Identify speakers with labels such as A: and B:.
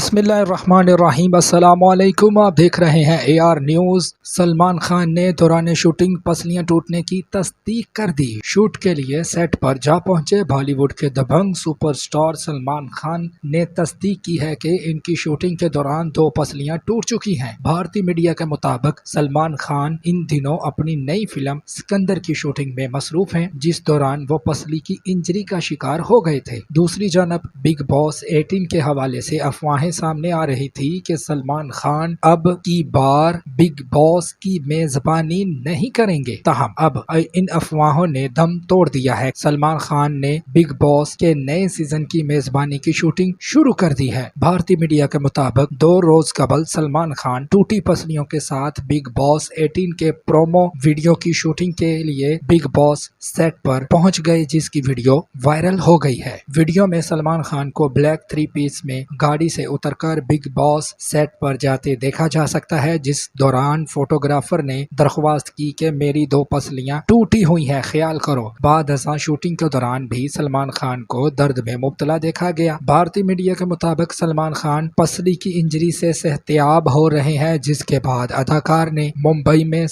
A: बिस्मिल्लाहिर्रहमानिर्रहीम अस्सलामुअलैकुम। आप देख रहे हैं AR न्यूज़। सलमान खान ने दौरान शूटिंग पसलियां टूटने की तस्दीक कर दी। शूट के लिए सेट पर जा पहुंचे बॉलीवुड के दबंग सुपरस्टार सलमान खान ने तस्दीक की है कि इनकी शूटिंग के दौरान 2 पसलियां टूट चुकी हैं। भारतीय मीडिया के मुताबिक सलमान खान इन दिनों अपनी नई फिल्म सिकंदर की शूटिंग में मसरूफ हैं, जिस दौरान वो पसली की इंजरी का शिकार हो गए थे। दूसरी जानब बिग बॉस 18 के हवाले से अफवाहें सामने आ रही थी कि सलमान खान अब की बार बिग बॉस की मेजबानी नहीं करेंगे। ताहम अब इन अफवाहों ने दम तोड़ दिया है। सलमान खान ने बिग बॉस के नए सीजन की मेजबानी की शूटिंग शुरू कर दी है। भारतीय मीडिया के मुताबिक 2 रोज कबल सलमान खान टूटी पसलियों के साथ बिग बॉस 18 के प्रोमो वीडियो की शूटिंग के लिए बिग बॉस सेट पर पहुंच गए, जिसकी वीडियो वायरल हो गई है। वीडियो में सलमान खान को ब्लैक 3 पीस में गाड़ी से उतरकर बिग बॉस सेट पर जाते देखा जा सकता है, जिस दौरान फोटोग्राफर ने दरख्वास्त की कि मेरी 2 पसलियां टूटी हुई हैं, ख्याल करो। बाद अज़ां शूटिंग के दौरान भी सलमान खान को दर्द में मुब्तला देखा गया। भारतीय मीडिया के मुताबिक सलमान खान पसली की इंजरी से सेहतियाब हो रहे हैं, जिसके बाद अदाकार ने मुंबई में